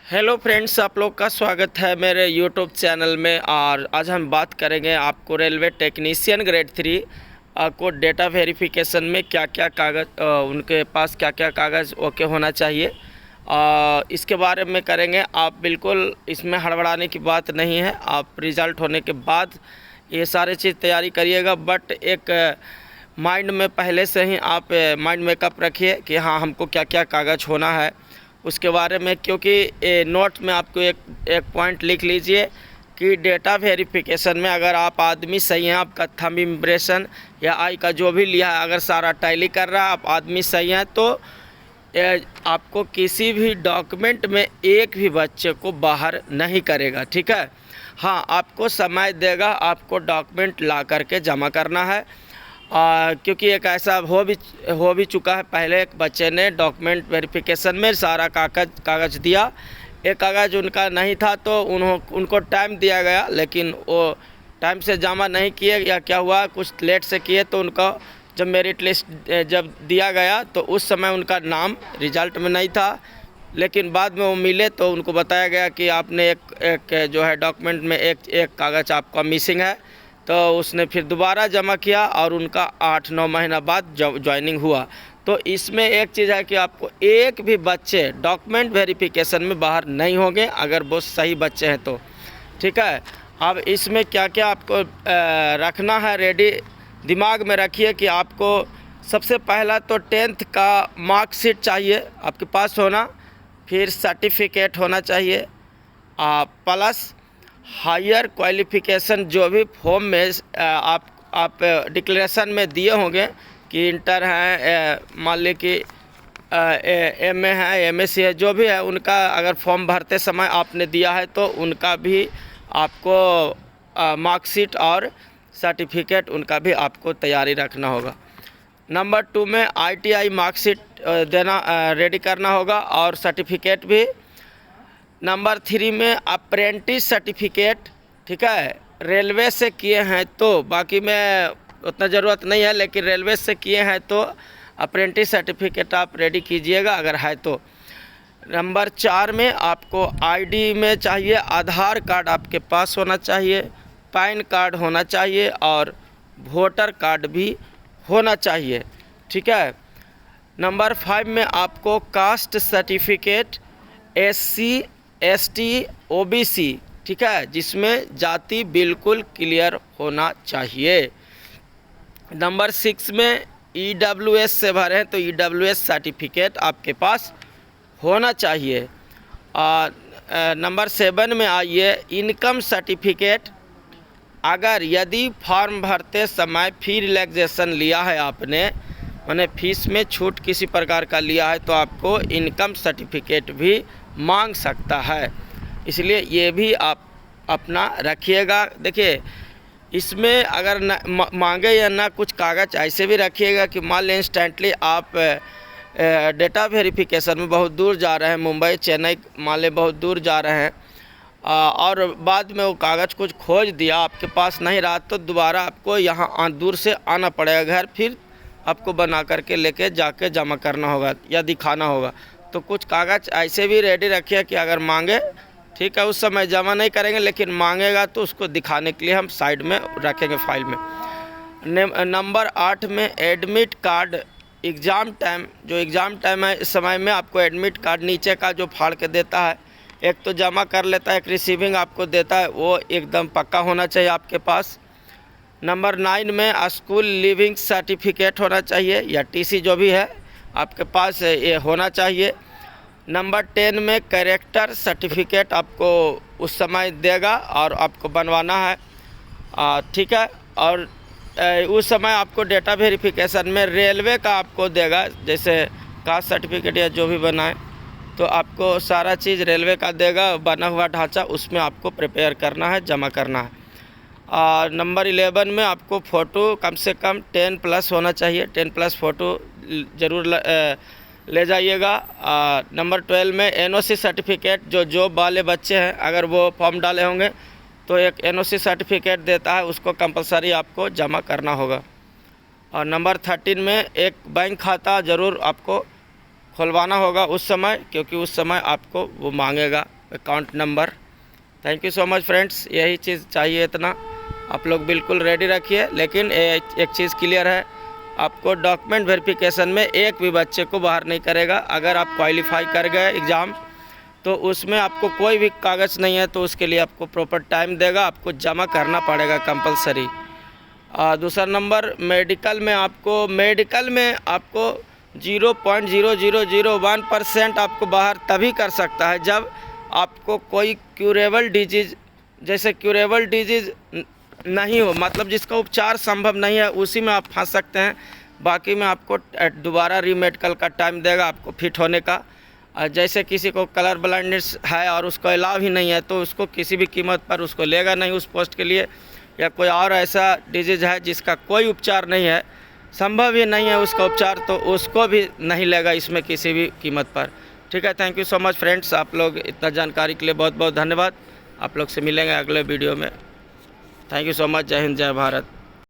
Hello friends, आप लोग का स्वागत है मेरे यूट्यूब चैनल में। और आज हम बात करेंगे आपको रेलवे टेक्नीशियन ग्रेड 3 को डेटा वेरिफिकेशन में क्या क्या कागज़ उनके पास क्या क्या कागज़ ओके होना चाहिए, इसके बारे में करेंगे। आप बिल्कुल इसमें हड़बड़ाने की बात नहीं है। आप रिज़ल्ट होने के बाद ये सारी चीज़ तैयारी करिएगा, बट एक माइंड में पहले से ही आप माइंड मेकअप रखिए कि हाँ, हमको क्या क्या कागज़ होना है उसके बारे में। क्योंकि नोट में आपको एक पॉइंट लिख लीजिए कि डेटा वेरिफिकेशन में अगर आप आदमी सही हैं, आपका थंब इम्प्रेशन या आई का जो भी लिया है, अगर सारा टैली कर रहा है, आप आदमी सही हैं, तो आपको किसी भी डॉक्यूमेंट में एक भी बच्चे को बाहर नहीं करेगा। ठीक है, हाँ, आपको समय देगा, आपको डॉक्यूमेंट ला करके जमा करना है। क्योंकि एक ऐसा हो भी चुका है, पहले एक बच्चे ने डॉक्यूमेंट वेरिफिकेशन में सारा कागज़ दिया, एक कागज़ उनका नहीं था, तो उनको टाइम दिया गया, लेकिन वो टाइम से जमा नहीं किए, या क्या हुआ, कुछ लेट से किए, तो उनका जब मेरिट लिस्ट जब दिया गया तो उस समय उनका नाम रिजल्ट में नहीं था। लेकिन बाद में वो मिले तो उनको बताया गया कि आपने एक जो है डॉक्यूमेंट में एक कागज़ आपका मिसिंग है। तो उसने फिर दोबारा जमा किया और उनका 8-9 महीना बाद ज्वाइनिंग हुआ। तो इसमें एक चीज़ है कि आपको एक भी बच्चे डॉक्यूमेंट वेरिफिकेशन में बाहर नहीं होंगे, अगर वो सही बच्चे हैं तो। ठीक है, अब इसमें क्या क्या आपको रखना है, रेडी दिमाग में रखिए कि आपको सबसे पहला तो 10th का मार्कशीट चाहिए आपके पास होना, फिर सर्टिफिकेट होना चाहिए, प्लस हायर क्वालिफ़िकेशन जो भी फॉर्म में आप डिक्लेरेशन में दिए होंगे कि इंटर है, मान ली कि एमए है, एमएससी है, जो भी है, उनका अगर फॉर्म भरते समय आपने दिया है तो उनका भी आपको मार्कशीट और सर्टिफिकेट उनका भी आपको तैयारी रखना होगा। नंबर 2 में ITI मार्कशीट देना रेडी करना होगा और सर्टिफिकेट भी। नंबर 3 में अप्रेंटिस सर्टिफिकेट, ठीक है, रेलवे से किए हैं तो, बाकी में उतना ज़रूरत नहीं है, लेकिन रेलवे से किए हैं तो अप्रेंटिस सर्टिफिकेट आप रेडी कीजिएगा अगर है तो। नंबर 4 में आपको ID में चाहिए, आधार कार्ड आपके पास होना चाहिए, पैन कार्ड होना चाहिए और वोटर कार्ड भी होना चाहिए। ठीक है, नंबर 5 में आपको caste certificate, SC ST OBC, ठीक है, जिसमें जाति बिल्कुल क्लियर होना चाहिए। नंबर 6 में EWS से भरे हैं तो EWS सर्टिफिकेट आपके पास होना चाहिए। नंबर 7 में आइए, इनकम सर्टिफिकेट। अगर यदि फॉर्म भरते समय फी रिलैक्सेशन लिया है आपने, माने फीस में छूट किसी प्रकार का लिया है, तो आपको इनकम सर्टिफिकेट भी मांग सकता है, इसलिए ये भी आप अपना रखिएगा। देखिए, इसमें अगर न मांगे या ना, कुछ कागज़ ऐसे भी रखिएगा कि मान लें इंस्टेंटली आप डेटा वेरिफिकेशन में बहुत दूर जा रहे हैं, मुंबई चेन्नई मान लें बहुत दूर जा रहे हैं, और बाद में वो कागज़ कुछ खोज दिया, आपके पास नहीं रहा, तो दोबारा आपको यहाँ दूर से आना पड़ेगा घर, फिर आपको बना करके लेके जाके जमा करना होगा या दिखाना होगा। तो कुछ कागज़ ऐसे भी रेडी रखिए कि अगर मांगे, ठीक है, उस समय जमा नहीं करेंगे, लेकिन मांगेगा तो उसको दिखाने के लिए हम साइड में रखेंगे फाइल में। नंबर 8 में एडमिट कार्ड। एग्ज़ाम टाइम, जो एग्ज़ाम टाइम है, इस समय में आपको एडमिट कार्ड नीचे का जो फाड़ के देता है, एक तो जमा कर लेता है, एक रिसीविंग आपको देता है, वो एकदम पक्का होना चाहिए आपके पास। नंबर 9 में स्कूल लिविंग सर्टिफिकेट होना चाहिए या TC जो भी है आपके पास ये होना चाहिए। नंबर 10 में कैरेक्टर सर्टिफिकेट आपको उस समय देगा और आपको बनवाना है, ठीक है। और उस समय आपको डेटा वेरिफिकेशन में रेलवे का आपको देगा, जैसे कास्ट सर्टिफिकेट या जो भी बनाए, तो आपको सारा चीज़ रेलवे का देगा, बना हुआ ढांचा, उसमें आपको प्रिपेयर करना है, जमा करना है। नंबर 11 में आपको फ़ोटो कम से कम 10+ होना चाहिए, 10+ फ़ोटो ज़रूर ले जाइएगा। नंबर 12 में NOC सर्टिफिकेट, जो जॉब वाले बच्चे हैं, अगर वो फॉर्म डाले होंगे तो एक NOC सर्टिफिकेट देता है, उसको कंपलसरी आपको जमा करना होगा। और नंबर 13 में एक बैंक खाता ज़रूर आपको खुलवाना होगा उस समय, क्योंकि उस समय आपको वो मांगेगा। Account number. Thank you so much friends, यही चीज़ चाहिए इतना। आप लोग बिल्कुल रेडी रखिए, लेकिन एक चीज़ क्लियर है, आपको डॉक्यूमेंट वेरिफिकेशन में एक भी बच्चे को बाहर नहीं करेगा। अगर आप क्वालिफाई कर गए एग्ज़ाम तो उसमें आपको कोई भी कागज़ नहीं है तो उसके लिए आपको प्रॉपर टाइम देगा, आपको जमा करना पड़ेगा कंपलसरी। दूसरा नंबर, मेडिकल में आपको 0.0001% आपको बाहर तभी कर सकता है जब आपको कोई क्यूरेबल डिजीज़, जैसे क्यूरेबल डिजीज़ नहीं हो, मतलब जिसका उपचार संभव नहीं है, उसी में आप फंस सकते हैं। बाकी में आपको दोबारा रीमेडिकल का टाइम देगा आपको फिट होने का। जैसे किसी को कलर ब्लाइंडनेस है और उसको अलाव ही नहीं है तो उसको किसी भी कीमत पर उसको लेगा नहीं उस पोस्ट के लिए, या कोई और ऐसा डिजीज़ है जिसका कोई उपचार नहीं है, संभव ही नहीं है उसका उपचार, तो उसको भी नहीं लेगा इसमें किसी भी कीमत पर। ठीक है, thank you so much friends, आप लोग इतना जानकारी के लिए बहुत बहुत धन्यवाद। आप लोग से मिलेंगे अगले वीडियो में। Thank you so much. जय हिंद, जय भारत।